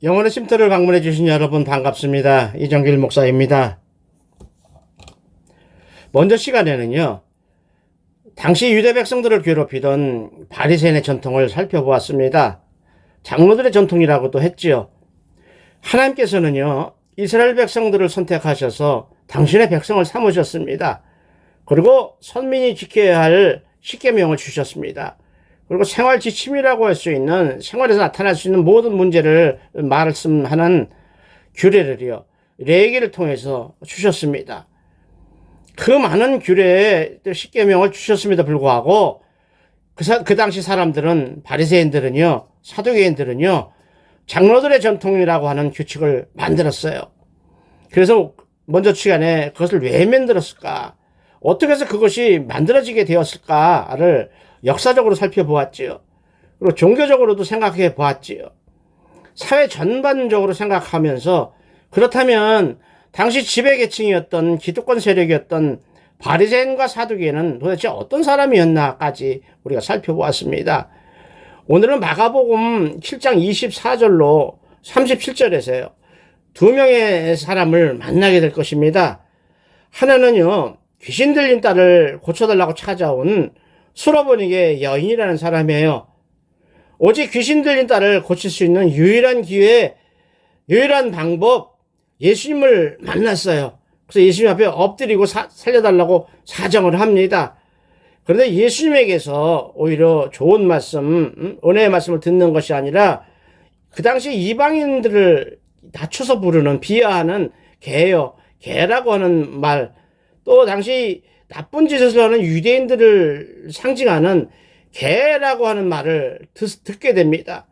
영혼의 쉼터를 방문해 주신 여러분 반갑습니다. 이정길 목사입니다. 먼저 시간에는요, 당시 유대 백성들을 괴롭히던 바리새인의 전통을 살펴보았습니다. 장로들의 전통이라고도 했지요. 하나님께서는요, 이스라엘 백성들을 선택하셔서 당신의 백성을 삼으셨습니다. 그리고 선민이 지켜야 할 십계명을 주셨습니다. 그리고 생활 지침이라고 할 수 있는, 생활에서 나타날 수 있는 모든 문제를 말씀하는 규례를요, 레위기를 통해서 주셨습니다. 그 많은 규례의 십계명을 주셨음에도 불구하고 그 당시 사람들은, 바리새인들은요, 사두개인들은요, 장로들의 전통이라고 하는 규칙을 만들었어요. 그래서 먼저 시간에 그것을 왜 만들었을까? 어떻게 해서 그것이 만들어지게 되었을까를 역사적으로 살펴보았지요. 그리고 종교적으로도 생각해 보았지요. 사회 전반적으로 생각하면서, 그렇다면 당시 지배계층이었던 기득권 세력이었던 바리새인과 사두개인은 도대체 어떤 사람이었나까지 우리가 살펴보았습니다. 오늘은 마가복음 7장 24절로 37절에서요. 두 명의 사람을 만나게 될 것입니다. 하나는요, 귀신 들린 딸을 고쳐달라고 찾아온 수로보니게 여인이라는 사람이에요. 오직 귀신 들린 딸을 고칠 수 있는 유일한 기회, 유일한 방법, 예수님을 만났어요. 그래서 예수님 앞에 엎드리고 살려달라고 사정을 합니다. 그런데 예수님에게서 오히려 좋은 말씀, 은혜의 말씀을 듣는 것이 아니라 그 당시 이방인들을 낮춰서 부르는, 비하하는 개요, 개라고 하는 말, 또 당시 나쁜 짓을 하는 유대인들을 상징하는 개라고 하는 말을 듣게 됩니다.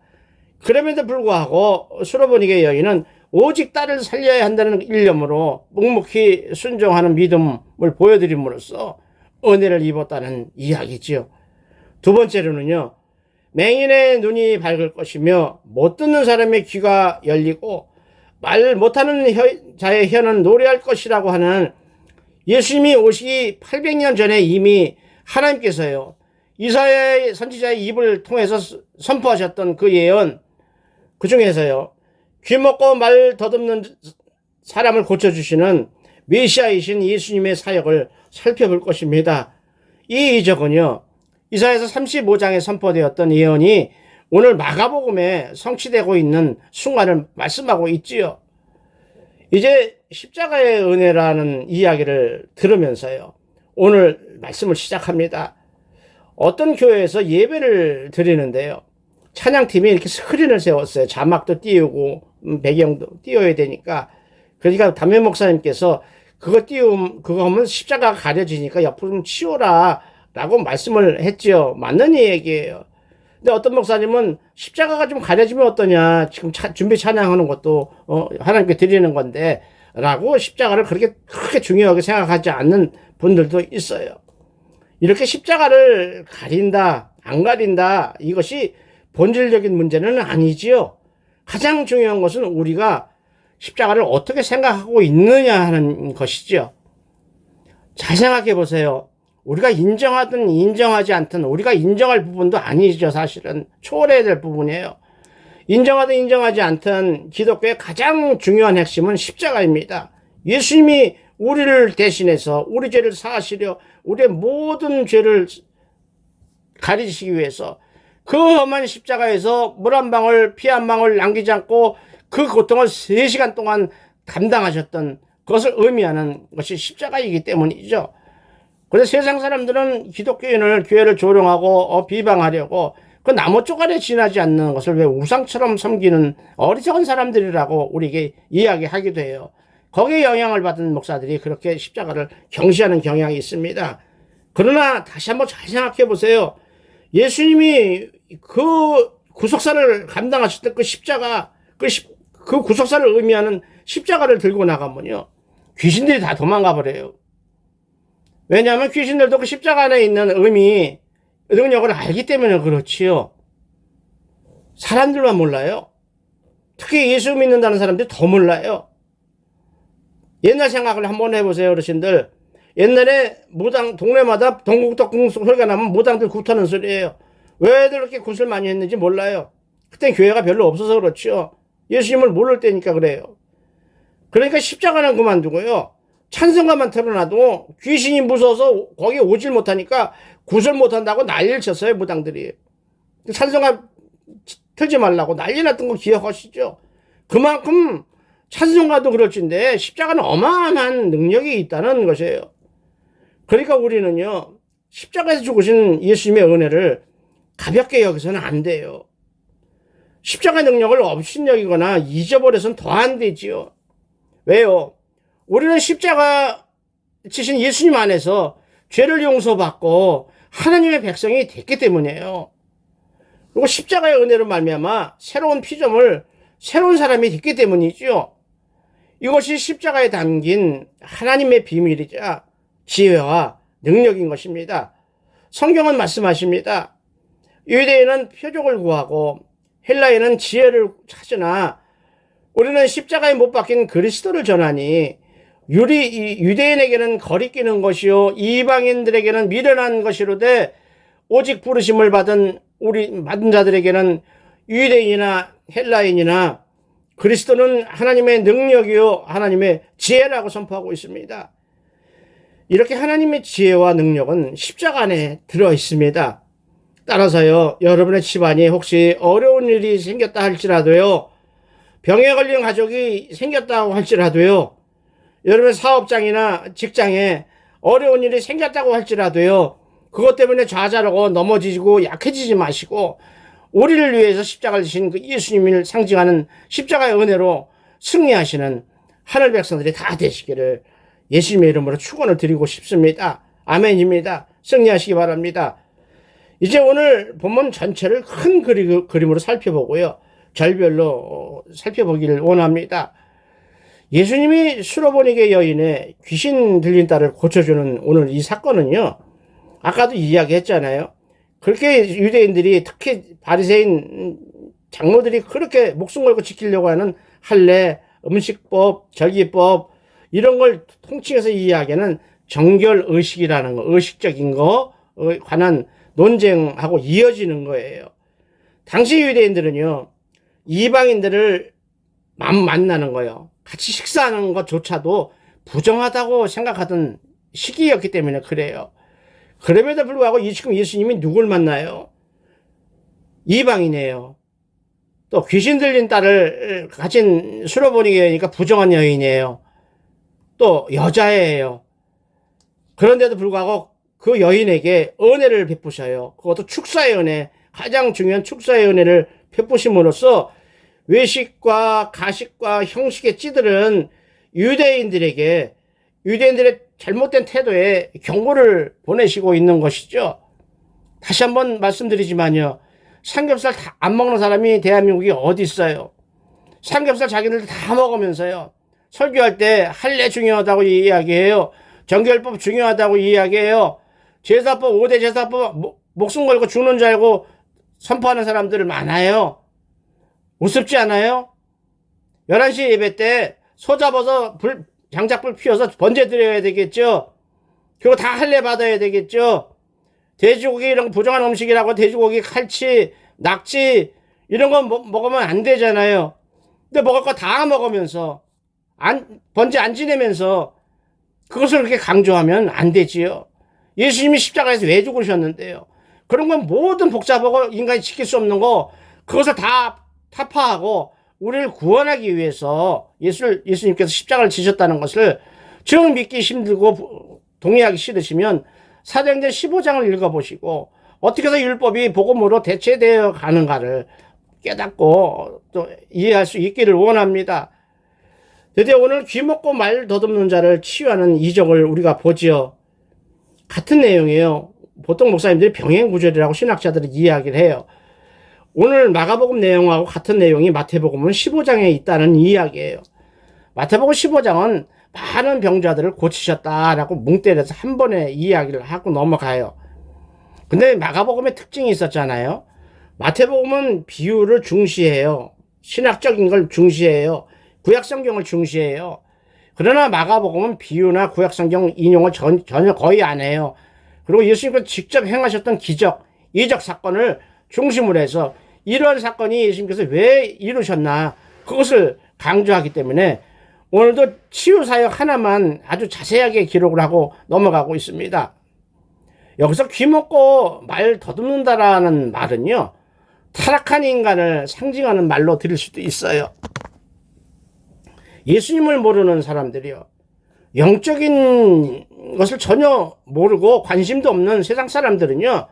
그럼에도 불구하고 수로보니게 여인은 오직 딸을 살려야 한다는 일념으로 묵묵히 순종하는 믿음을 보여드림으로써 은혜를 입었다는 이야기지요. 두 번째로는요, 맹인의 눈이 밝을 것이며 못 듣는 사람의 귀가 열리고 말 못하는 자의 혀는 노래할 것이라고 하는, 예수님이 오시기 800년 전에 이미 하나님께서요, 이사야 선지자의 입을 통해서 선포하셨던 그 예언, 그 중에서요, 귀 먹고 말 더듬는 사람을 고쳐주시는 메시아이신 예수님의 사역을 살펴볼 것입니다. 이 이적은요, 이사야서 35장에 선포되었던 예언이 오늘 마가복음에 성취되고 있는 순간을 말씀하고 있지요. 이제 십자가의 은혜라는 이야기를 들으면서요, 오늘 말씀을 시작합니다. 어떤 교회에서 예배를 드리는데요, 찬양팀이 이렇게 스크린을 세웠어요. 자막도 띄우고 배경도 띄워야 되니까. 그러니까 담임 목사님께서 그거 하면 십자가가 가려지니까 옆으로 좀 치워라 라고 말씀을 했죠. 맞는 얘기예요. 근데 어떤 목사님은 십자가가 좀 가려지면 어떠냐, 지금 준비 찬양하는 것도 하나님께 드리는 건데 라고 십자가를 그렇게 크게 중요하게 생각하지 않는 분들도 있어요. 이렇게 십자가를 가린다, 안 가린다, 이것이 본질적인 문제는 아니지요. 가장 중요한 것은 우리가 십자가를 어떻게 생각하고 있느냐 하는 것이죠. 잘 생각해 보세요. 우리가 인정하든 인정하지 않든 우리가 인정할 부분도 아니죠. 사실은 초월해야 될 부분이에요. 인정하든 인정하지 않든 기독교의 가장 중요한 핵심은 십자가입니다. 예수님이 우리를 대신해서 우리 죄를 사하시려 우리의 모든 죄를 가리시기 위해서 그 험한 십자가에서 물 한 방울, 피 한 방울 남기지 않고 그 고통을 3시간 동안 감당하셨던 그것을 의미하는 것이 십자가이기 때문이죠. 그래서 세상 사람들은 기독교인을, 교회를 조롱하고 비방하려고 그 나무 쪼가리에 지나지 않는 것을 왜 우상처럼 섬기는 어리석은 사람들이라고 우리에게 이야기하기도 해요. 거기에 영향을 받은 목사들이 그렇게 십자가를 경시하는 경향이 있습니다. 그러나 다시 한번 잘 생각해 보세요. 예수님이 그 구속사를 감당하셨던 그 십자가, 그 구속사를 의미하는 십자가를 들고 나가면요, 귀신들이 다 도망가 버려요. 왜냐하면 귀신들도 그 십자가 안에 있는 의미, 능력을 알기 때문에 그렇지요. 사람들만 몰라요. 특히 예수 믿는다는 사람들이 더 몰라요. 옛날 생각을 한번 해보세요, 어르신들. 옛날에 무당, 동네마다 동국덕궁 소리가 나면 무당들 굿하는 소리예요. 왜들 그렇게 굿을 많이 했는지 몰라요. 그땐 교회가 별로 없어서 그렇죠. 예수님을 모를 때니까 그래요. 그러니까 십자가는 그만두고요. 찬송가만 틀어놔도 귀신이 무서워서 거기에 오질 못하니까 구설 못한다고 난리를 쳤어요, 무당들이. 찬송가 틀지 말라고 난리 났던 거 기억하시죠? 그만큼 찬송가도 그럴진데 십자가는 어마어마한 능력이 있다는 것이에요. 그러니까 우리는요, 십자가에서 죽으신 예수님의 은혜를 가볍게 여기서는 안 돼요. 십자가 능력을 업신여기거나 잊어버려서는 더 안 되지요. 왜요? 우리는 십자가 지신 예수님 안에서 죄를 용서받고 하나님의 백성이 됐기 때문이에요. 그리고 십자가의 은혜로 말미암아 새로운 피조물, 새로운 사람이 됐기 때문이죠. 이것이 십자가에 담긴 하나님의 비밀이자 지혜와 능력인 것입니다. 성경은 말씀하십니다. 유대인은 표적을 구하고 헬라인은 지혜를 찾으나 우리는 십자가에 못 박힌 그리스도를 전하니 유대인에게는 거리끼는 것이요 이방인들에게는 미련한 것이로되 오직 부르심을 받은 자들에게는 유대인이나 헬라인이나 그리스도는 하나님의 능력이요 하나님의 지혜라고 선포하고 있습니다. 이렇게 하나님의 지혜와 능력은 십자가 안에 들어 있습니다. 따라서요, 여러분의 집안이 혹시 어려운 일이 생겼다 할지라도요, 병에 걸린 가족이 생겼다고 할지라도요, 여러분의 사업장이나 직장에 어려운 일이 생겼다고 할지라도요, 그것 때문에 좌절하고 넘어지고 약해지지 마시고 우리를 위해서 십자가를 지신 그 예수님을 상징하는 십자가의 은혜로 승리하시는 하늘 백성들이 다 되시기를 예수님의 이름으로 축원을 드리고 싶습니다. 아멘입니다. 승리하시기 바랍니다. 이제 오늘 본문 전체를 큰 그림으로 살펴보고요. 절별로 살펴보기를 원합니다. 예수님이 수로보니게 여인의 귀신 들린 딸을 고쳐주는 오늘 이 사건은요. 아까도 이야기했잖아요. 그렇게 유대인들이 특히 바리새인 장로들이 그렇게 목숨 걸고 지키려고 하는 할례, 음식법, 절기법 이런 걸 통칭해서 이야기하는 정결의식이라는 거, 의식적인 거에 관한 논쟁하고 이어지는 거예요. 당시 유대인들은요. 이방인들을 만나는 거예요. 같이 식사하는 것조차도 부정하다고 생각하던 시기였기 때문에 그래요. 그럼에도 불구하고 지금 예수님이 누굴 만나요? 이방인이에요. 또 귀신 들린 딸을 가진 수로보니게니까 부정한 여인이에요. 또 여자예요. 그런데도 불구하고 그 여인에게 은혜를 베푸셔요. 그것도 축사의 은혜, 가장 중요한 축사의 은혜를 베푸심으로써 외식과 가식과 형식에 찌들은 유대인들의 잘못된 태도에 경고를 보내시고 있는 것이죠. 다시 한번 말씀드리지만요. 삼겹살 다 안 먹는 사람이 대한민국에 어디 있어요. 삼겹살 자기들 다 먹으면서요. 설교할 때 할례 중요하다고 이야기해요. 정결법 중요하다고 이야기해요. 제사법 5대 제사법 목숨 걸고 죽는 줄 알고 선포하는 사람들 많아요. 우습지 않아요? 11시 예배 때 소 잡아서 장작불 피워서 번제 드려야 되겠죠. 그리고 다 할례 받아야 되겠죠. 돼지고기 이런 거 부정한 음식이라고 돼지고기, 칼치, 낙지 이런 거 먹으면 안 되잖아요. 근데 먹을 거 다 먹으면서 번제 안 지내면서 그것을 그렇게 강조하면 안 되지요. 예수님이 십자가에서 왜 죽으셨는데요. 그런 건 모든 복잡하고 인간이 지킬 수 없는 거 그것을 다 타파하고 우리를 구원하기 위해서 예수님께서 십자가를 지셨다는 것을 정 믿기 힘들고 동의하기 싫으시면 사도행전 15장을 읽어보시고 어떻게 해서 율법이 복음으로 대체되어 가는가를 깨닫고 또 이해할 수 있기를 원합니다. 드디어 오늘 귀 먹고 말 더듬는 자를 치유하는 이적을 우리가 보지요. 같은 내용이에요. 보통 목사님들이 병행구절이라고 신학자들이 이야기를 해요. 오늘 마가복음 내용하고 같은 내용이 마태복음은 15장에 있다는 이야기예요. 마태복음 15장은 많은 병자들을 고치셨다라고 뭉 때려서 한 번에 이야기를 하고 넘어가요. 근데 마가복음의 특징이 있었잖아요. 마태복음은 비유를 중시해요. 신학적인 걸 중시해요. 구약성경을 중시해요. 그러나 마가복음은 비유나 구약성경 인용을 전혀 거의 안 해요. 그리고 예수님께서 직접 행하셨던 기적, 이적 사건을 중심으로 해서 이런 사건이 예수님께서 왜 이루셨나 그것을 강조하기 때문에 오늘도 치유사역 하나만 아주 자세하게 기록을 하고 넘어가고 있습니다. 여기서 귀먹고 말 더듬는다라는 말은요, 타락한 인간을 상징하는 말로 들릴 수도 있어요. 예수님을 모르는 사람들이요, 영적인 것을 전혀 모르고 관심도 없는 세상 사람들은요,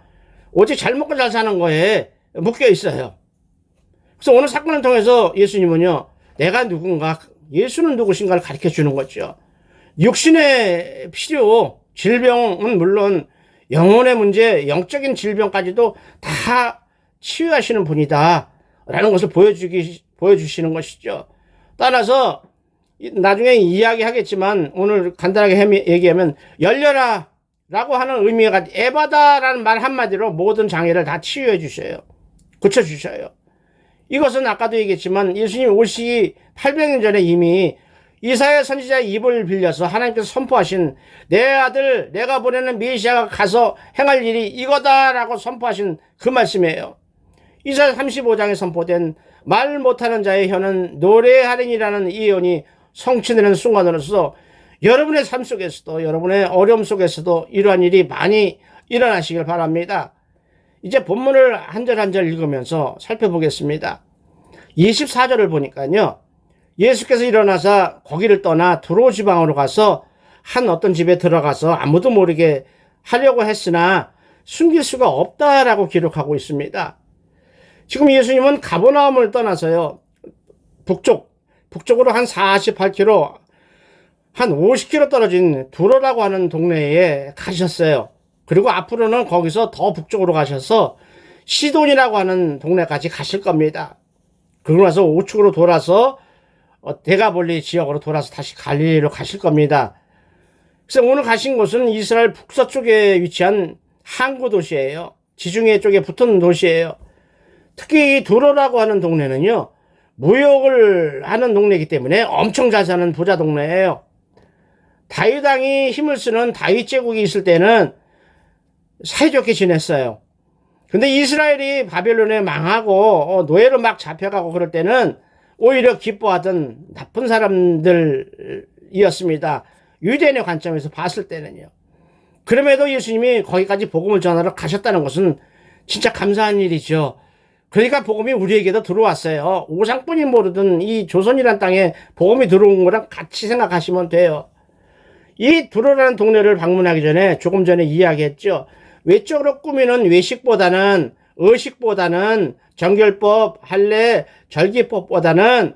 오직 잘 먹고 잘 사는 거에 묶여 있어요. 그래서 오늘 사건을 통해서 예수님은요, 내가 누군가, 예수는 누구신가를 가르쳐 주는 거죠. 육신의 필요, 질병은 물론 영혼의 문제, 영적인 질병까지도 다 치유하시는 분이다 라는 것을 보여주시는 것이죠. 따라서 나중에 이야기하겠지만 오늘 간단하게 얘기하면 열려라 라고 하는 의미가 에바다라는 말 한마디로 모든 장애를 다 치유해 주셔요. 고쳐주셔요. 이것은 아까도 얘기했지만 예수님 오시기 800년 전에 이미 이사야 선지자의 입을 빌려서 하나님께서 선포하신 내 아들 내가 보내는 메시아가 가서 행할 일이 이거다라고 선포하신 그 말씀이에요. 이사야 35장에 선포된 말 못하는 자의 혀는 노래하리니라는 이 예언이 성취되는 순간으로서 여러분의 삶 속에서도 여러분의 어려움 속에서도 이러한 일이 많이 일어나시길 바랍니다. 이제 본문을 한 절 한 절 읽으면서 살펴보겠습니다. 24절을 보니까요, 예수께서 일어나서 거기를 떠나 두로 지방으로 가서 한 어떤 집에 들어가서 아무도 모르게 하려고 했으나 숨길 수가 없다라고 기록하고 있습니다. 지금 예수님은 가버나움을 떠나서요, 북쪽으로 한 48km, 한 50km 떨어진 두로라고 하는 동네에 가셨어요. 그리고 앞으로는 거기서 더 북쪽으로 가셔서 시돈이라고 하는 동네까지 가실 겁니다. 그러고 나서 우측으로 돌아서 데가볼리 지역으로 돌아서 다시 갈릴리로 가실 겁니다. 그래서 오늘 가신 곳은 이스라엘 북서쪽에 위치한 항구 도시예요. 지중해 쪽에 붙은 도시예요. 특히 이 두로라고 하는 동네는요, 무역을 하는 동네이기 때문에 엄청 잘 사는 부자 동네예요. 다윗 왕이 힘을 쓰는 다윗 제국이 있을 때는 사이좋게 지냈어요. 근데 이스라엘이 바벨론에 망하고 노예로 막 잡혀가고 그럴 때는 오히려 기뻐하던 나쁜 사람들이었습니다. 유대인의 관점에서 봤을 때는요. 그럼에도 예수님이 거기까지 복음을 전하러 가셨다는 것은 진짜 감사한 일이죠. 그러니까 복음이 우리에게도 들어왔어요. 오상뿐이 모르던 이 조선이란 땅에 복음이 들어온 거랑 같이 생각하시면 돼요. 이 두로라는 동네를 방문하기 전에 조금 전에 이야기했죠. 외적으로 꾸미는 외식보다는 의식보다는 정결법, 할례, 절기법보다는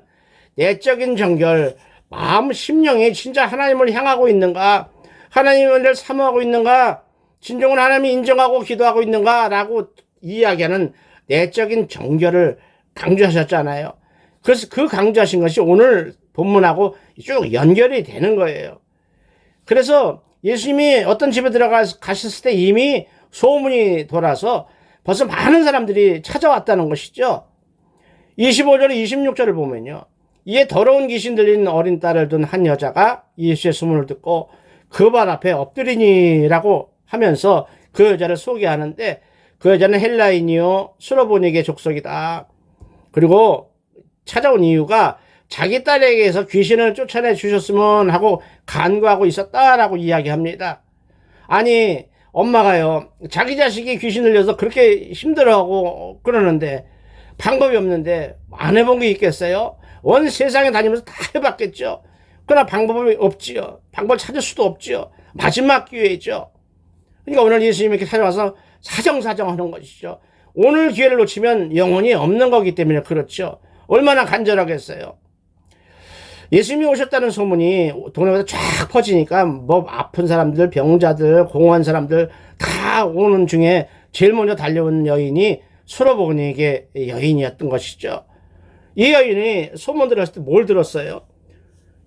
내적인 정결, 마음, 심령이 진짜 하나님을 향하고 있는가, 하나님을 사모하고 있는가, 진정으로 하나님이 인정하고 기도하고 있는가 라고 이야기하는 내적인 정결을 강조하셨잖아요. 그래서 그 강조하신 것이 오늘 본문하고 쭉 연결이 되는 거예요. 그래서 예수님이 어떤 집에 들어가셨을 때 이미 소문이 돌아서 벌써 많은 사람들이 찾아왔다는 것이죠. 25절, 26절을 보면요, 이에 더러운 귀신 들린 어린 딸을 둔 한 여자가 예수의 소문을 듣고 그 발 앞에 엎드리니라고 하면서 그 여자를 소개하는데, 그 여자는 헬라인이요 수로보니게 족속이다. 그리고 찾아온 이유가 자기 딸에게서 귀신을 쫓아내 주셨으면 하고 간구하고 있었다라고 이야기합니다. 아니, 엄마가요, 자기 자식이 귀신 들려서 그렇게 힘들어하고 그러는데 방법이 없는데 안 해본 게 있겠어요? 온 세상에 다니면서 다 해봤겠죠. 그러나 방법이 없지요. 방법을 찾을 수도 없지요. 마지막 기회죠. 그러니까 오늘 예수님이 이렇게 찾아와서 사정사정 하는 것이죠. 오늘 기회를 놓치면 영혼이 없는 거기 때문에 그렇죠. 얼마나 간절하겠어요. 예수님이 오셨다는 소문이 동네마다 쫙 퍼지니까 뭐 아픈 사람들, 병자들, 공허한 사람들 다 오는 중에 제일 먼저 달려온 여인이 수로보니게 여인이었던 것이죠. 이 여인이 소문 들었을 때 뭘 들었어요?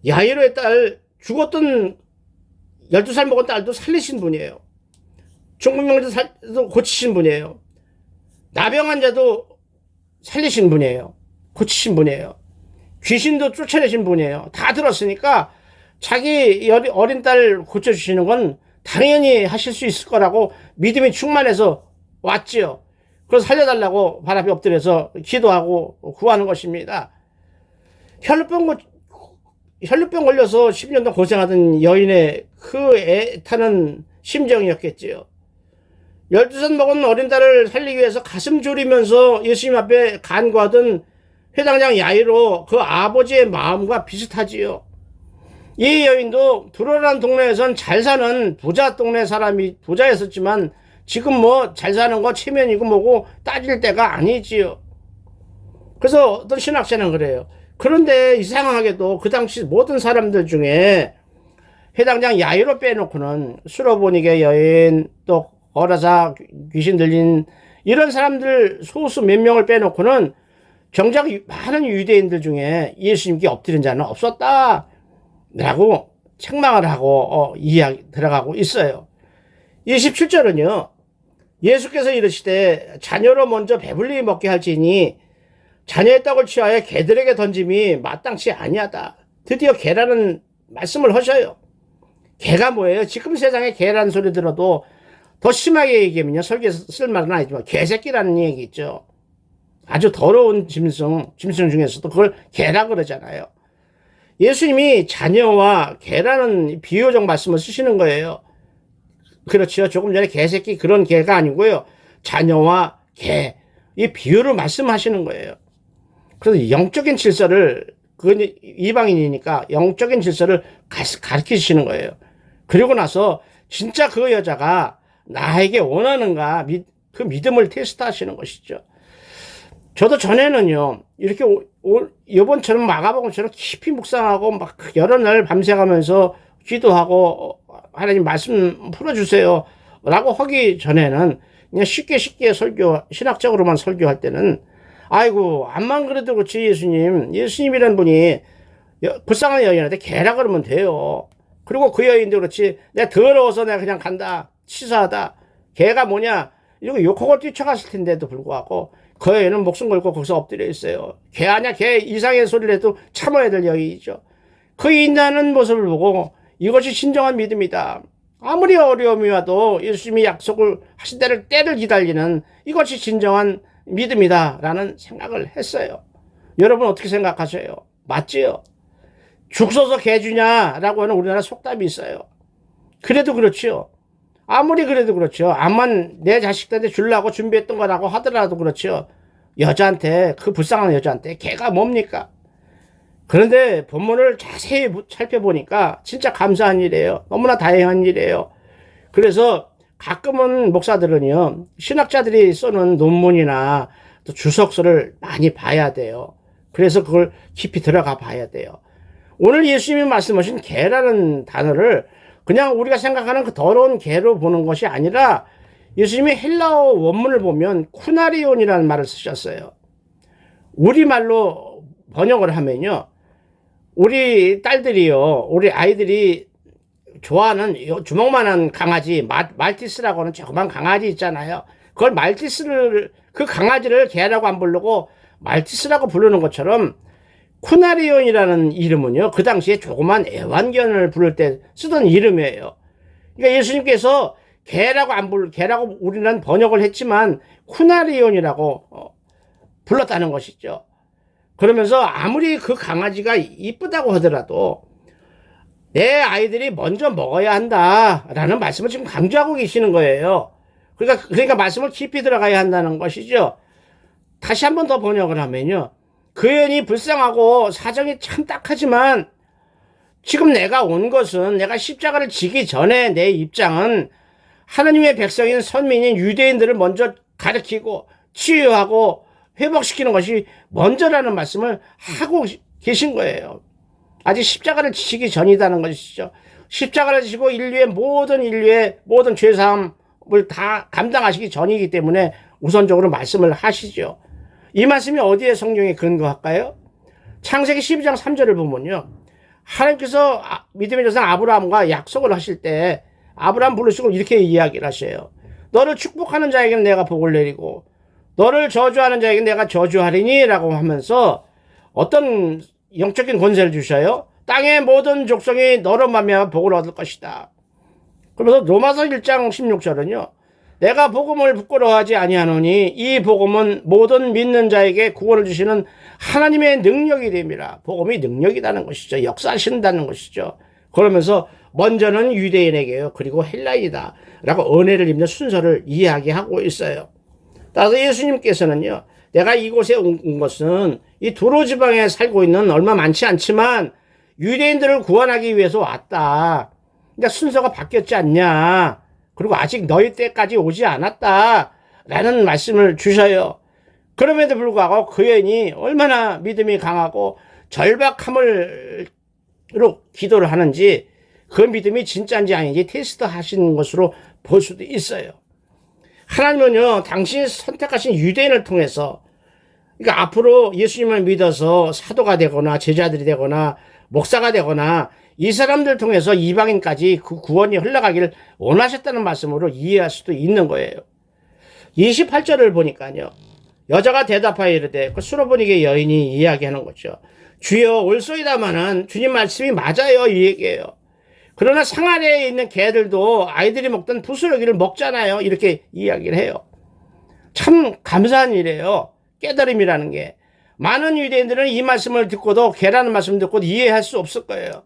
야이로의 딸, 죽었던 12살 먹은 딸도 살리신 분이에요. 중풍병자도 고치신 분이에요. 나병 환자도 살리신 분이에요. 고치신 분이에요. 귀신도 쫓아내신 분이에요. 다 들었으니까 자기 어린 딸 고쳐주시는 건 당연히 하실 수 있을 거라고 믿음이 충만해서 왔지요. 그래서 살려달라고 발 앞에 엎드려서 기도하고 구하는 것입니다. 혈루병 걸려서 10년 동안 고생하던 여인의 그 애타는 심정이었겠지요. 12살 먹은 어린 딸을 살리기 위해서 가슴 졸이면서 예수님 앞에 간구하던 회당장 야이로 그 아버지의 마음과 비슷하지요. 이 여인도 불어라는 동네에선 잘 사는 부자 동네 사람이 부자였었지만 지금 뭐 잘 사는 거 체면이고 뭐고 따질 때가 아니지요. 그래서 어떤 신학자는 그래요. 그런데 이상하게도 그 당시 모든 사람들 중에 회당장 야이로 빼놓고는 수로보니게 여인, 또 거라사 귀신 들린 이런 사람들 소수 몇 명을 빼놓고는 정작 많은 유대인들 중에 예수님께 엎드린 자는 없었다 라고 책망을 하고 이야기 들어가고 있어요. 27절은요. 예수께서 이르시되 자녀로 먼저 배불리 먹게 할지니 자녀의 떡을 취하여 개들에게 던짐이 마땅치 아니하다. 드디어 개라는 말씀을 하셔요. 개가 뭐예요? 지금 세상에 개라는 소리 들어도 더 심하게 얘기하면요. 설계에서 쓸 말은 아니지만 개새끼라는 얘기 있죠. 아주 더러운 짐승 중에서도 그걸 개라 그러잖아요. 예수님이 자녀와 개라는 비유적 말씀을 쓰시는 거예요. 그렇죠. 조금 전에 개새끼 그런 개가 아니고요. 자녀와 개, 이 비유를 말씀하시는 거예요. 그래서 영적인 질서를, 그건 이방인이니까 영적인 질서를 가르치시는 거예요. 그리고 나서 진짜 그 여자가 나에게 원하는가, 그 믿음을 테스트 하시는 것이죠. 저도 전에는요, 이렇게 이번처럼 마가복음처럼 깊이 묵상하고 막 여러 날 밤새가면서 기도하고 하나님 말씀 풀어주세요 라고 하기 전에는 그냥 쉽게 신학적으로만 설교할 때는 아이고 암만 그래도 그렇지 예수님이라는 분이 불쌍한 여인한테 개라 그러면 돼요. 그리고 그 여인도 그렇지 내가 더러워서 내가 그냥 간다 치사하다 개가 뭐냐 이러고 욕하고 뛰쳐갔을 텐데도 불구하고 그 여인은 목숨 걸고 거기서 엎드려 있어요. 개 아냐 개 이상의 소리를 해도 참아야 될 여인이죠. 그 인내하는 모습을 보고 이것이 진정한 믿음이다. 아무리 어려움이 와도 예수님이 약속을 하신 때를 기다리는 이것이 진정한 믿음이다 라는 생각을 했어요. 여러분 어떻게 생각하세요? 맞지요? 죽 서서 개 주냐 라고 하는 우리나라 속담이 있어요. 그래도 그렇지요. 아무리 그래도 그렇죠. 암만 내 자식들한테 주려고 준비했던 거라고 하더라도 그렇죠. 여자한테 그 불쌍한 여자한테 개가 뭡니까? 그런데 본문을 자세히 살펴보니까 진짜 감사한 일이에요. 너무나 다행한 일이에요. 그래서 가끔은 목사들은요. 신학자들이 쓰는 논문이나 또 주석서를 많이 봐야 돼요. 그래서 그걸 깊이 들어가 봐야 돼요. 오늘 예수님이 말씀하신 개라는 단어를 그냥 우리가 생각하는 그 더러운 개로 보는 것이 아니라 예수님이 헬라어 원문을 보면 쿠나리온이라는 말을 쓰셨어요. 우리말로 번역을 하면요. 우리 딸들이요. 우리 아이들이 좋아하는 주먹만한 강아지 말티스라고 하는 조그만 강아지 있잖아요. 그걸 그 강아지를 개라고 안 부르고 말티스라고 부르는 것처럼 쿠나리온이라는 이름은요. 그 당시에 조그만 애완견을 부를 때 쓰던 이름이에요. 그러니까 예수님께서 개라고 우리는 번역을 했지만 쿠나리온이라고 불렀다는 것이죠. 그러면서 아무리 그 강아지가 이쁘다고 하더라도 내 아이들이 먼저 먹어야 한다라는 말씀을 지금 강조하고 계시는 거예요. 그러니까 말씀을 깊이 들어가야 한다는 것이죠. 다시 한 번 더 번역을 하면요. 그 여인이 불쌍하고 사정이 참 딱하지만 지금 내가 온 것은 내가 십자가를 지기 전에 내 입장은 하나님의 백성인 선민인 유대인들을 먼저 가르치고 치유하고 회복시키는 것이 먼저라는 말씀을 하고 계신 거예요. 아직 십자가를 지시기 전이다는 것이죠. 십자가를 지시고 인류의 모든 죄사함을 다 감당하시기 전이기 때문에 우선적으로 말씀을 하시죠. 이 말씀이 어디에 성경에 근거할까요? 창세기 12장 3절을 보면요. 하나님께서 믿음의 조상 아브라함과 약속을 하실 때 아브라함 부르시고 이렇게 이야기를 하셔요. 너를 축복하는 자에게는 내가 복을 내리고 너를 저주하는 자에게는 내가 저주하리니 라고 하면서 어떤 영적인 권세를 주셔요. 땅의 모든 족속이 너로 말미암아 복을 얻을 것이다. 그러면서 로마서 1장 16절은요. 내가 복음을 부끄러워하지 아니하노니 이 복음은 모든 믿는 자에게 구원을 주시는 하나님의 능력이 됩니다. 복음이 능력이라는 것이죠. 역사하신다는 것이죠. 그러면서 먼저는 유대인에게요. 그리고 헬라인이다 라고 은혜를 입는 순서를 이야기하고 있어요. 따라서 예수님께서는요. 내가 이곳에 온 것은 이 두로 지방에 살고 있는 얼마 많지 않지만 유대인들을 구원하기 위해서 왔다. 그러니까 순서가 바뀌었지 않냐. 그리고 아직 너희 때까지 오지 않았다 라는 말씀을 주셔요. 그럼에도 불구하고 그 여인이 얼마나 믿음이 강하고 절박함으로 기도를 하는지 그 믿음이 진짜인지 아닌지 테스트 하시는 것으로 볼 수도 있어요. 하나님은요, 당신이 선택하신 유대인을 통해서, 그러니까 앞으로 예수님을 믿어서 사도가 되거나 제자들이 되거나 목사가 되거나 이 사람들 통해서 이방인까지 그 구원이 흘러가기를 원하셨다는 말씀으로 이해할 수도 있는 거예요. 28절을 보니까요. 여자가 대답하여 이르되 그 수로보니게 여인이 이야기하는 거죠. 주여 올소이다마는 주님 말씀이 맞아요 이 얘기예요. 그러나 상 아래에 있는 개들도 아이들이 먹던 부스러기를 먹잖아요. 이렇게 이야기를 해요. 참 감사한 일이에요. 깨달음이라는 게. 많은 유대인들은 이 말씀을 듣고도 개라는 말씀을 듣고도 이해할 수 없을 거예요.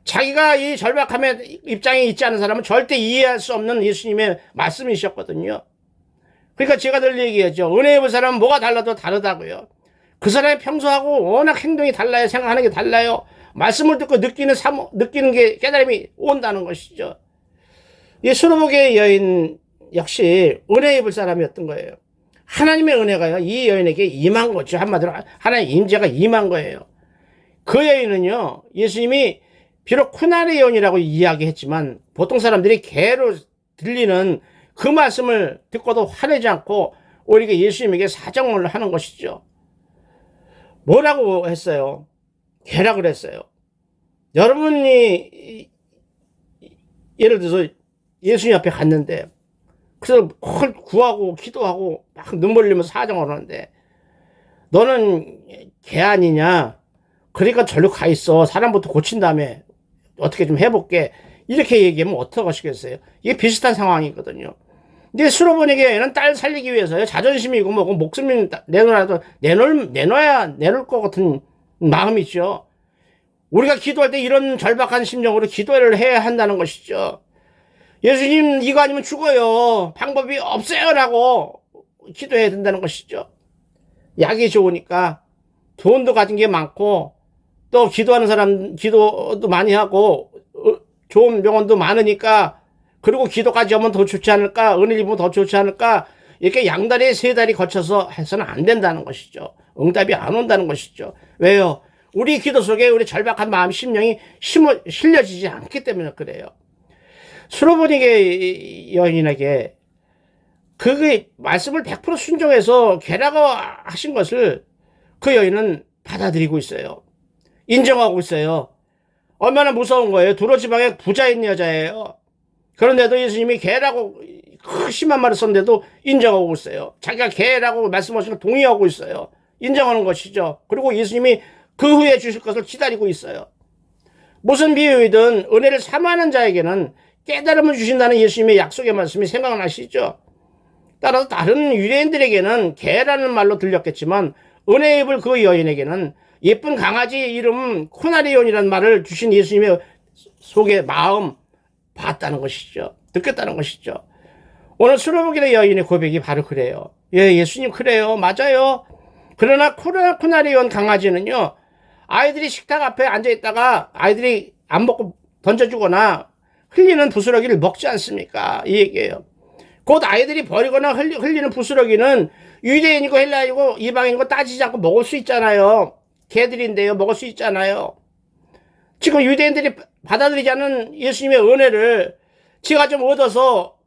자기가 이 절박함의 입장에 있지 않은 사람은 절대 이해할 수 없는 예수님의 말씀이셨거든요. 그러니까 제가 늘 얘기하죠. 은혜 입은 사람은 뭐가 달라도 다르다고요. 그 사람의 평소하고 워낙 행동이 달라요. 생각하는 게 달라요. 말씀을 듣고 느끼는 게 깨달음이 온다는 것이죠. 이 수로보게 여인 역시 은혜 입을 사람이었던 거예요. 하나님의 은혜가요, 이 여인에게 임한 거죠. 한마디로 하나님의 임재가 임한 거예요. 그 여인은요, 예수님이 비록 쿠나리 여인이라고 이야기했지만 보통 사람들이 개로 들리는 그 말씀을 듣고도 화내지 않고 오히려 예수님에게 사정을 하는 것이죠. 뭐라고 했어요? 개라 그랬어요. 여러분이 예를 들어서 예수님 앞에 갔는데 그래서 헐 구하고 기도하고 막 눈물 흘리면서 사정을 하는데 너는 개 아니냐? 그러니까 절로 가 있어. 사람부터 고친 다음에 어떻게 좀 해볼게. 이렇게 얘기하면 어떡 하시겠어요? 이게 비슷한 상황이거든요. 근데 수로보니게는 딸 살리기 위해서요. 자존심이고 뭐고 목숨이 내놓아도 내놓을 것 같은 마음이 있죠. 우리가 기도할 때 이런 절박한 심정으로 기도를 해야 한다는 것이죠. 예수님 이거 아니면 죽어요. 방법이 없어요 라고 기도해야 된다는 것이죠. 약이 좋으니까 돈도 가진 게 많고 또 기도하는 사람 기도도 많이 하고 좋은 병원도 많으니까 그리고 기도까지 하면 더 좋지 않을까 은혜 입으면 더 좋지 않을까 이렇게 양다리 세 다리 거쳐서 해서는 안 된다는 것이죠. 응답이 안 온다는 것이죠. 왜요? 우리 기도 속에 우리 절박한 마음 심령이 실려지지 않기 때문에 그래요. 수로보니게 여인에게 그 말씀을 100% 순종해서 개라고 하신 것을 그 여인은 받아들이고 있어요. 인정하고 있어요. 얼마나 무서운 거예요. 두로 지방에 부자인 여자예요. 그런데도 예수님이 개라고 심한 말을 썼는데도 인정하고 있어요. 자기가 개라고 말씀하신 걸 동의하고 있어요. 인정하는 것이죠. 그리고 예수님이 그 후에 주실 것을 기다리고 있어요. 무슨 비유이든 은혜를 사모하는 자에게는 깨달음을 주신다는 예수님의 약속의 말씀이 생각나시죠? 따라서 다른 유대인들에게는 개라는 말로 들렸겠지만 은혜의 입을 그 여인에게는 예쁜 강아지 이름 코나리온이라는 말을 주신 예수님의 속에 마음 봤다는 것이죠. 느꼈다는 것이죠. 오늘 수로보게 여인의 고백이 바로 그래요. 예, 예수님 그래요. 맞아요. 그러나 코나리온 강아지는요. 아이들이 식탁 앞에 앉아있다가 아이들이 안 먹고 던져주거나 흘리는 부스러기를 먹지 않습니까? 이 얘기예요. 곧 아이들이 버리거나 흘리는 부스러기는 유대인이고 헬라인이고 이방인이고 따지지 않고 먹을 수 있잖아요. 개들인데요. 먹을 수 있잖아요. 지금 유대인들이 받아들이지 않은 예수님의 은혜를 제가 좀 얻어서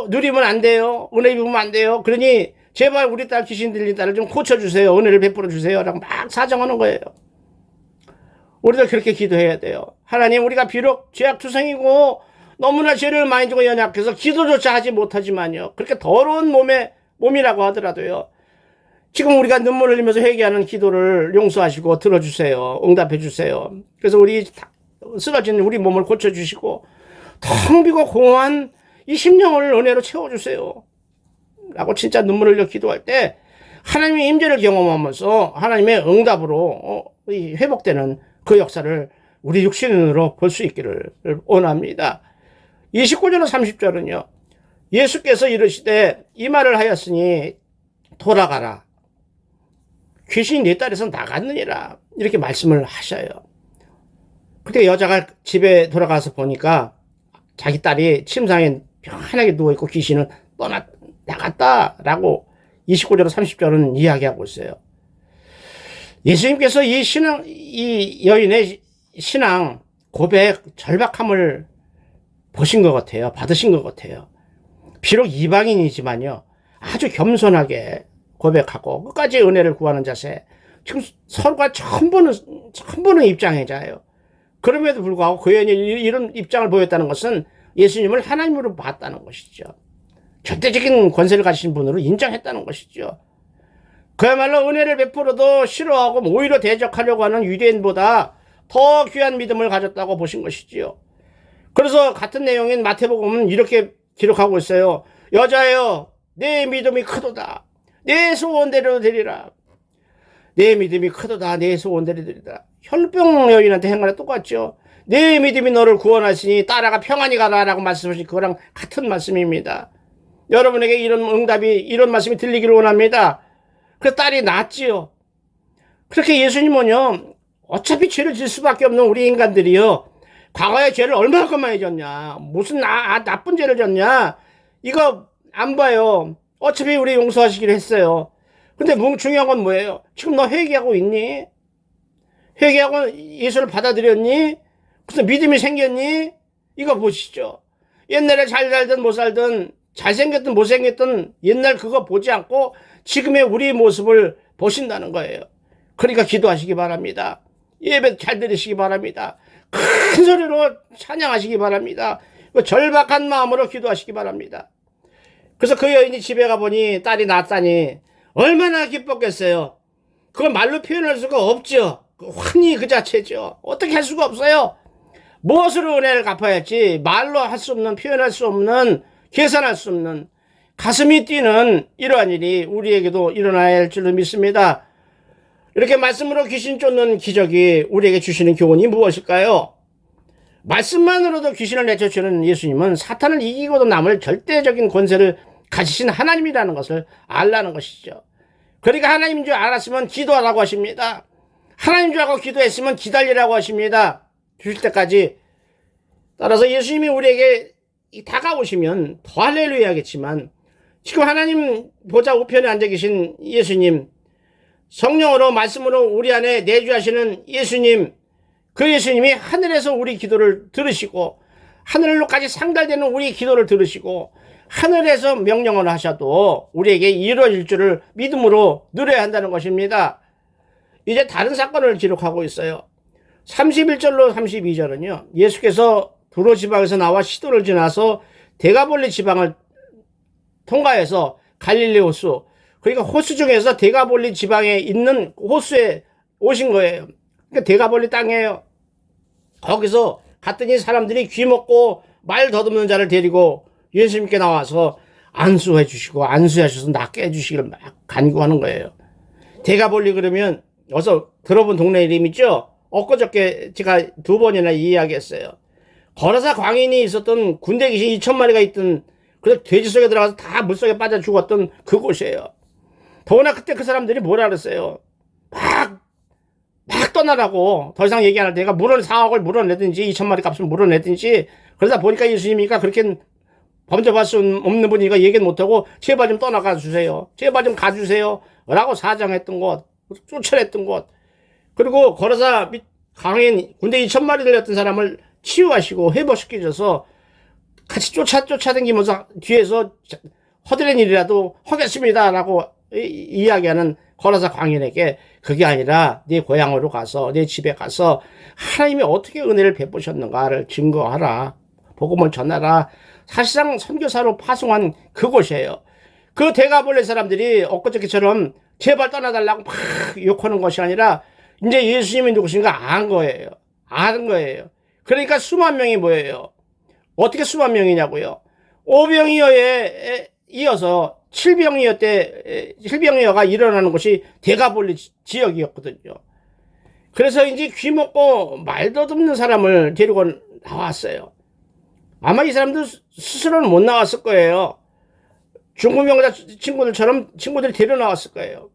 누리면 안 돼요. 은혜 입으면 안 돼요. 그러니 제발 우리 딸 귀신 들린 딸을 좀 고쳐주세요. 은혜를 베풀어 주세요. 라고 막 사정하는 거예요. 우리도 그렇게 기도해야 돼요. 하나님 우리가 비록 죄악투성이고 너무나 죄를 많이 지고 연약해서 기도조차 하지 못하지만요. 그렇게 더러운 몸이라고 하더라도요. 지금 우리가 눈물을 흘리면서 회개하는 기도를 용서하시고 들어주세요. 응답해 주세요. 그래서 우리 쓰러진 우리 몸을 고쳐주시고 텅 비고 공허한 이 심령을 은혜로 채워주세요. 라고 진짜 눈물을 흘려 기도할 때 하나님의 임재를 경험하면서 하나님의 응답으로 회복되는 그 역사를 우리 육신으로 볼 수 있기를 원합니다. 29절로 30절은요. 예수께서 이르시되 이 말을 하였으니 돌아가라. 귀신이 네 딸에서 나갔느니라. 이렇게 말씀을 하셔요. 그때 여자가 집에 돌아가서 보니까 자기 딸이 침상에 편하게 누워있고 귀신은 나갔다라고 29절 30절은 이야기하고 있어요. 예수님께서 이 여인의 신앙 고백 절박함을 보신 것 같아요. 받으신 것 같아요. 비록 이방인이지만요. 아주 겸손하게 고백하고 끝까지 은혜를 구하는 자세. 지금 서로가 처음 보는 입장이잖아요. 그럼에도 불구하고 그 여인이 이런 입장을 보였다는 것은 예수님을 하나님으로 봤다는 것이죠. 절대적인 권세를 가지신 분으로 인정했다는 것이죠. 그야말로 은혜를 베풀어도 싫어하고 오히려 대적하려고 하는 유대인보다 더 귀한 믿음을 가졌다고 보신 것이지요. 그래서 같은 내용인 마태복음은 이렇게 기록하고 있어요. 여자여, 내 믿음이 크도다. 내 소원대로 되리라. 내 믿음이 크도다. 내 소원대로 되리라. 혈병 여인한테 한 거랑 똑같죠. 내 믿음이 너를 구원하시니 따라가 평안히 가라라고 말씀하신 그거랑 같은 말씀입니다. 여러분에게 이런 말씀이 들리기를 원합니다. 그래서 딸이 낫지요. 그렇게 예수님은요, 어차피 죄를 질 수밖에 없는 우리 인간들이요, 과거에 죄를 얼마나 많이 졌냐, 무슨 나쁜 죄를 졌냐, 이거 안 봐요. 어차피 우리 용서하시기로 했어요. 근데 중요한 건 뭐예요? 지금 너 회개하고 있니? 회개하고 예수를 받아들였니? 무슨 믿음이 생겼니? 이거 보시죠. 옛날에 잘 살든 못 살든 잘생겼든 못생겼든 옛날 그거 보지 않고 지금의 우리 모습을 보신다는 거예요. 그러니까 기도하시기 바랍니다. 예배 잘 들으시기 바랍니다. 큰 소리로 찬양하시기 바랍니다. 절박한 마음으로 기도하시기 바랍니다. 그래서 그 여인이 집에 가보니 딸이 낫다니 얼마나 기뻤겠어요. 그걸 말로 표현할 수가 없죠. 환희 그 자체죠. 어떻게 할 수가 없어요. 무엇으로 은혜를 갚아야 할지 말로 할 수 없는, 표현할 수 없는, 계산할 수 없는 가슴이 뛰는 이러한 일이 우리에게도 일어나야 할 줄로 믿습니다. 이렇게 말씀으로 귀신 쫓는 기적이 우리에게 주시는 교훈이 무엇일까요? 말씀만으로도 귀신을 내쫓으는 예수님은 사탄을 이기고도 남을 절대적인 권세를 가지신 하나님이라는 것을 알라는 것이죠. 그러니까 하나님인 줄 알았으면 기도하라고 하십니다. 하나님인 줄 알고 기도했으면 기다리라고 하십니다. 주실 때까지. 따라서 예수님이 우리에게 다가오시면 더 할렐루야 하겠지만 지금 하나님 보좌 우편에 앉아 계신 예수님, 성령으로 말씀으로 우리 안에 내주하시는 예수님, 그 예수님이 하늘에서 우리 기도를 들으시고 하늘로까지 상달되는 우리 기도를 들으시고 하늘에서 명령을 하셔도 우리에게 이루어질 줄을 믿음으로 누려야 한다는 것입니다. 이제 다른 사건을 기록하고 있어요. 31절로 32절은요. 예수께서 두로 지방에서 나와 시도를 지나서 데가볼리 지방을 통과해서 갈릴리 호수, 그러니까 호수 중에서 데가볼리 지방에 있는 호수에 오신 거예요. 그러니까 데가볼리 땅이에요. 거기서 갔더니 사람들이 귀 먹고 말 더듬는 자를 데리고 예수님께 나와서 안수해 주시고 안수하셔서 낫게 해주시기를 막 간구하는 거예요. 데가볼리 그러면 어서 들어본 동네 이름이죠. 엊그저께 제가 2번이나 이야기했어요. 거라사 광인이 있었던 군대 귀신 2,000마리가 있던 그 돼지 속에 들어가서 다 물속에 빠져 죽었던 그곳이에요. 더구나 그때 그 사람들이 뭐라 그랬어요. 막 떠나라고. 더 이상 얘기 안 할 테니까 4억을 물어내든지 2,000마리 값을 물어내든지. 그러다 보니까 예수님이니까 그렇게 범접할 수 없는 분이니까 얘기는 못하고 제발 좀 떠나가 주세요. 제발 좀 가주세요. 라고 사정했던 곳, 쫓아냈던 곳. 그리고 거라사 강인 군대 2,000마리 들렸던 사람을 치유하시고 회복시켜줘서 같이 쫓아다니면서 뒤에서 허드렛 일이라도 하겠습니다 라고 이야기하는 거라사 광인에게 그게 아니라 네 고향으로 가서 네 집에 가서 하나님이 어떻게 은혜를 베푸셨는가를 증거하라. 복음을 전하라. 사실상 선교사로 파송한 그곳이에요. 그 데가볼리 사람들이 엊그저께처럼 제발 떠나달라고 막 욕하는 것이 아니라 이제 예수님이 누구신가 안 거예요. 아는 거예요. 그러니까 수만 명이 뭐예요? 어떻게 수만 명이냐고요? 오병이어에 이어서 칠병이어가 일어나는 곳이 대가볼리 지역이었거든요. 그래서 이제 귀 먹고 말도 듣는 사람을 데리고 나왔어요. 아마 이 사람도 스스로는 못 나왔을 거예요. 중국 명자 친구들처럼 친구들이 데려 나왔을 거예요.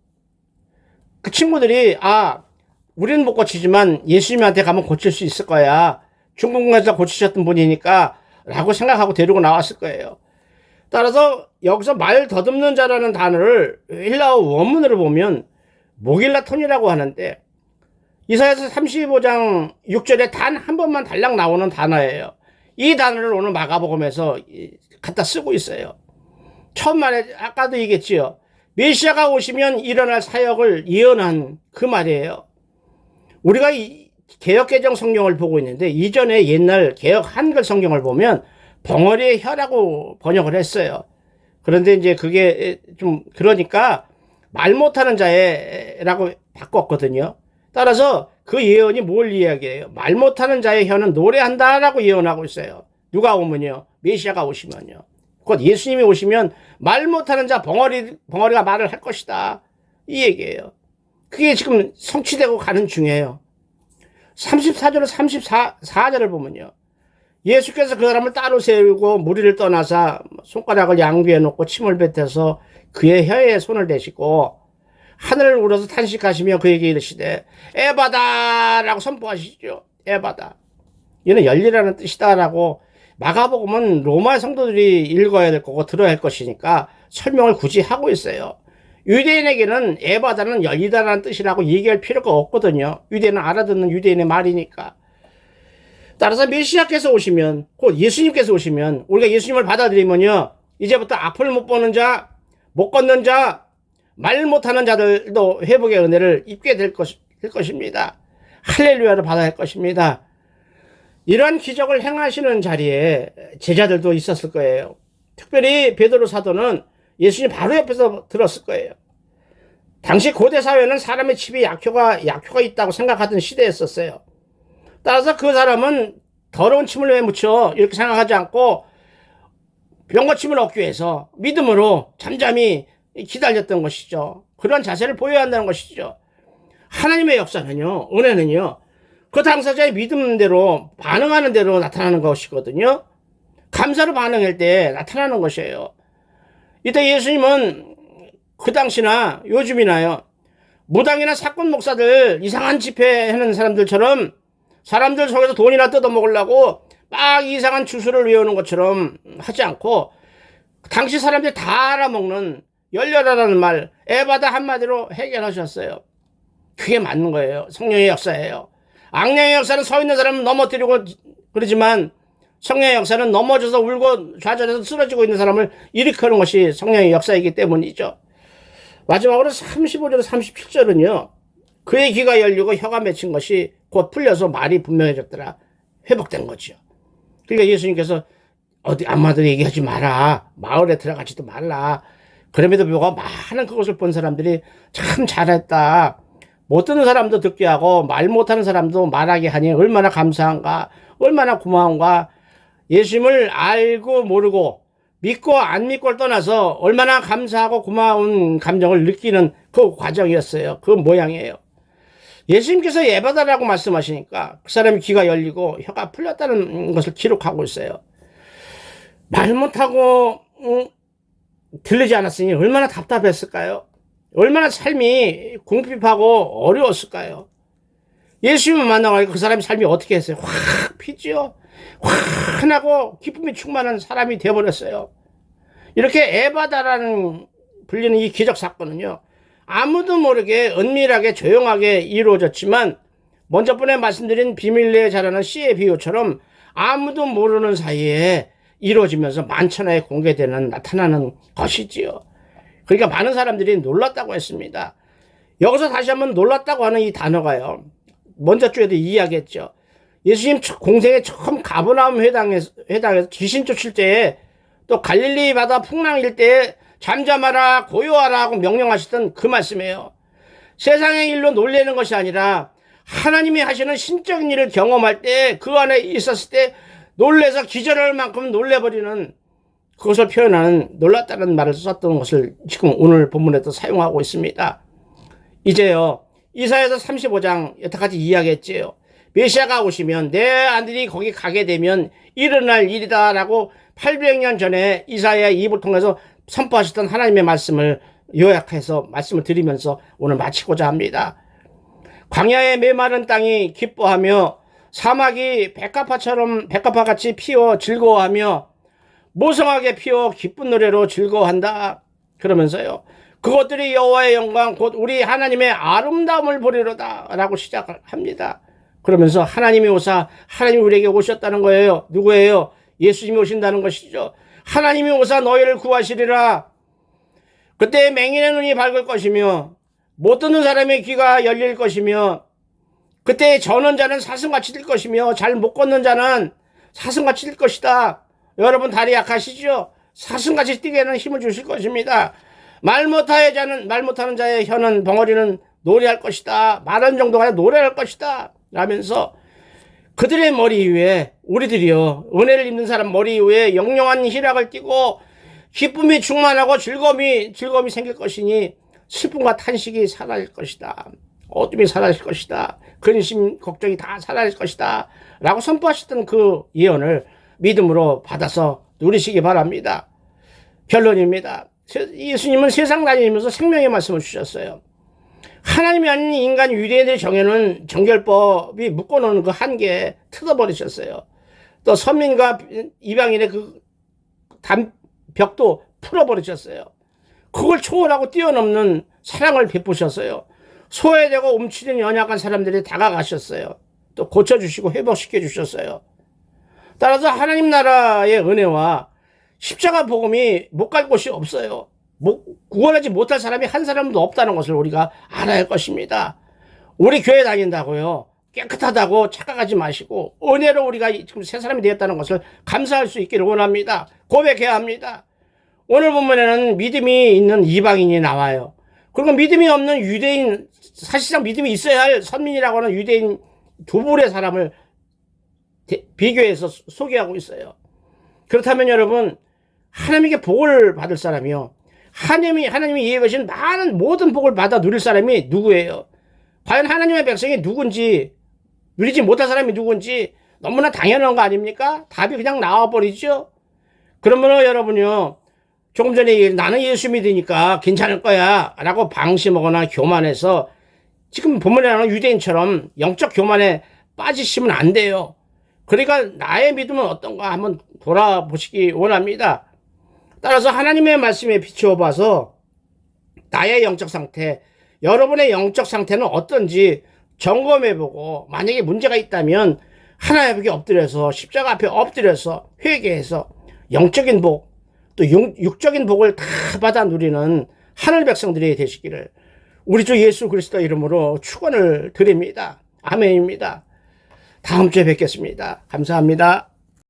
그 친구들이 우리는 못 고치지만 예수님한테 가면 고칠 수 있을 거야. 중국 명자 고치셨던 분이니까 라고 생각하고 데리고 나왔을 거예요. 따라서 여기서 말 더듬는 자라는 단어를 헬라어 원문으로 보면 모길라톤이라고 하는데 이사야서 35장 6절에 단 한 번만 달랑 나오는 단어예요. 이 단어를 오늘 마가복음에서 갖다 쓰고 있어요. 처음 말에 아까도 얘기했지요. 메시아가 오시면 일어날 사역을 예언한 그 말이에요. 우리가 개역개정 성경을 보고 있는데 이전에 옛날 개역 한글 성경을 보면 벙어리의 혀라고 번역을 했어요. 그런데 이제 그게 좀 그러니까 말 못하는 자라고 바꿨거든요. 따라서 그 예언이 뭘 이야기해요? 말 못하는 자의 혀는 노래한다라고 예언하고 있어요. 누가 오면요? 메시아가 오시면요. 곧 예수님이 오시면 말 못하는 자 벙어리가 말을 할 것이다. 이 얘기예요. 그게 지금 성취되고 가는 중이에요. 34절로 34절을 보면요. 예수께서 그 사람을 따로 세우고 무리를 떠나사 손가락을 양귀에 놓고 침을 뱉어서 그의 혀에 손을 대시고 하늘을 우러서 탄식하시며 그에게 이르시되 에바다 라고 선포하시죠. 에바다. 이는 열리라는 뜻이다라고 마가복음은 로마 성도들이 읽어야 될 거고 들어야 할 것이니까 설명을 굳이 하고 있어요. 유대인에게는 에바다는 열리다라는 뜻이라고 얘기할 필요가 없거든요. 유대인은 알아듣는 유대인의 말이니까. 따라서 메시아께서 오시면, 곧 예수님께서 오시면, 우리가 예수님을 받아들이면요, 이제부터 앞을 못 보는 자, 못 걷는 자, 말 못하는 자들도 회복의 은혜를 입게 될 것입니다. 할렐루야를 받아야 할 것입니다. 이러한 기적을 행하시는 자리에 제자들도 있었을 거예요. 특별히 베드로 사도는 예수님 바로 옆에서 들었을 거예요. 당시 고대 사회는 사람의 집에 약효가 있다고 생각하던 시대였었어요. 따라서 그 사람은 더러운 침을 왜 묻혀 이렇게 생각하지 않고 병고침을 얻기 위해서 믿음으로 잠잠히 기다렸던 것이죠. 그런 자세를 보여야 한다는 것이죠. 하나님의 역사는요, 은혜는요, 그 당사자의 믿음대로 반응하는 대로 나타나는 것이거든요. 감사로 반응할 때 나타나는 것이에요. 이때 예수님은 그 당시나 요즘이나요, 무당이나 사건 목사들 이상한 집회 하는 사람들처럼 사람들 속에서 돈이나 뜯어먹으려고 막 이상한 주술을 외우는 것처럼 하지 않고 당시 사람들이 다 알아먹는 열려라라는 말, 에바다 한마디로 해결하셨어요. 그게 맞는 거예요. 성령의 역사예요. 악령의 역사는 서 있는 사람은 넘어뜨리고 그러지만 성령의 역사는 넘어져서 울고 좌절해서 쓰러지고 있는 사람을 일으키는 것이 성령의 역사이기 때문이죠. 마지막으로 35절 37절은요. 그의 귀가 열리고 혀가 맺힌 것이 곧 풀려서 말이 분명해졌더라. 회복된 거죠. 그러니까 예수님께서 어디 아무도 얘기하지 마라. 마을에 들어가지도 말라. 그럼에도 불구하고 많은 그것을 본 사람들이 참 잘했다. 못 듣는 사람도 듣게 하고 말 못하는 사람도 말하게 하니 얼마나 감사한가. 얼마나 고마운가. 예수님을 알고 모르고 믿고 안 믿고를 떠나서 얼마나 감사하고 고마운 감정을 느끼는 그 과정이었어요. 그 모양이에요. 예수님께서 에바다라고 말씀하시니까 그 사람이 귀가 열리고 혀가 풀렸다는 것을 기록하고 있어요. 말 못하고 들리지 않았으니 얼마나 답답했을까요? 얼마나 삶이 궁핍하고 어려웠을까요? 예수님을 만나고 그 사람의 삶이 어떻게 했어요? 확 피지요. 환하고 기쁨이 충만한 사람이 되어버렸어요. 이렇게 에바다라는 불리는 이 기적 사건은요, 아무도 모르게 은밀하게 조용하게 이루어졌지만 먼저 번에 말씀드린 비밀리에 자라는 씨의 비유처럼 아무도 모르는 사이에 이루어지면서 만천하에 공개되는 나타나는 것이지요. 그러니까 많은 사람들이 놀랐다고 했습니다. 여기서 다시 한번 놀랐다고 하는 이 단어가요, 먼저 주에도 이야기했죠. 예수님 공생에 처음 가버나움 회당에서 귀신 쫓을 때에 또 갈릴리 바다 풍랑일 때에 잠잠하라 고요하라 하고 명령하시던 그 말씀이에요. 세상의 일로 놀라는 것이 아니라 하나님이 하시는 신적인 일을 경험할 때 그 안에 있었을 때 놀래서 기절할 만큼 놀래버리는 그것을 표현하는 놀랐다는 말을 썼던 것을 지금 오늘 본문에도 사용하고 있습니다. 이제요, 이사야서 35장 여태까지 이야기했지요. 메시아가 오시면 내 아들이 거기 가게 되면 일어날 일이다 라고 800년 전에 이사야의 입을 통해서 선포하셨던 하나님의 말씀을 요약해서 말씀을 드리면서 오늘 마치고자 합니다. 광야의 메마른 땅이 기뻐하며 사막이 백합화같이 피어 즐거워하며 모성하게 피어 기쁜 노래로 즐거워한다. 그러면서요, 그것들이 여호와의 영광 곧 우리 하나님의 아름다움을 보리로다 라고 시작을 합니다. 그러면서 하나님이 오사 하나님이 우리에게 오셨다는 거예요. 누구예요? 예수님이 오신다는 것이죠. 하나님이 오사 너희를 구하시리라. 그때 맹인의 눈이 밝을 것이며 못 듣는 사람의 귀가 열릴 것이며 그때 저는 자는 사슴같이 뛸 것이며 잘 못 걷는 자는 사슴같이 뛸 것이다. 여러분 다리 약하시죠? 사슴같이 뛰게는 힘을 주실 것입니다. 말 못하는 자의 혀는 벙어리는 노래할 것이다. 말하는 정도가 아니라 노래할 것이다. 라면서 그들의 머리 위에 우리들이요, 은혜를 입는 사람 머리 위에 영영한 희락을 띠고 기쁨이 충만하고 즐거움이 생길 것이니 슬픔과 탄식이 사라질 것이다. 어둠이 사라질 것이다. 근심, 걱정이 다 사라질 것이다. 라고 선포하셨던 그 예언을 믿음으로 받아서 누리시기 바랍니다. 결론입니다. 예수님은 세상 다니면서 생명의 말씀을 주셨어요. 하나님이 아닌 인간 유대인들이 정해놓은 정결법이 묶어놓은 그 한계에 뜯어버리셨어요. 또 선민과 이방인의 그 벽도 풀어버리셨어요. 그걸 초월하고 뛰어넘는 사랑을 베푸셨어요. 소외되고 움츠린 연약한 사람들이 다가가셨어요. 또 고쳐주시고 회복시켜 주셨어요. 따라서 하나님 나라의 은혜와 십자가 복음이 못 갈 곳이 없어요. 구원하지 못할 사람이 한 사람도 없다는 것을 우리가 알아야 할 것입니다. 우리 교회 다닌다고요, 깨끗하다고 착각하지 마시고 은혜로 우리가 지금 새 사람이 되었다는 것을 감사할 수 있기를 원합니다. 고백해야 합니다. 오늘 본문에는 믿음이 있는 이방인이 나와요. 그리고 믿음이 없는 유대인, 사실상 믿음이 있어야 할 선민이라고 하는 유대인 두 부류의 사람을 비교해서 소개하고 있어요. 그렇다면 여러분, 하나님께 복을 받을 사람이요, 하나님이 예고하신 많은 모든 복을 받아 누릴 사람이 누구예요? 과연 하나님의 백성이 누군지, 누리지 못할 사람이 누군지 너무나 당연한 거 아닙니까? 답이 그냥 나와버리죠. 그러면 여러분요, 조금 전에 나는 예수 믿으니까 괜찮을 거야 라고 방심하거나 교만해서 지금 본문에 나오는 유대인처럼 영적 교만에 빠지시면 안 돼요. 그러니까 나의 믿음은 어떤가 한번 돌아보시기 원합니다. 따라서 하나님의 말씀에 비추어 봐서 나의 영적 상태, 여러분의 영적 상태는 어떤지 점검해보고 만약에 문제가 있다면 하나님 앞에 엎드려서 십자가 앞에 엎드려서 회개해서 영적인 복, 또 육적인 복을 다 받아 누리는 하늘 백성들이 되시기를 우리 주 예수 그리스도 이름으로 축원을 드립니다. 아멘입니다. 다음 주에 뵙겠습니다. 감사합니다.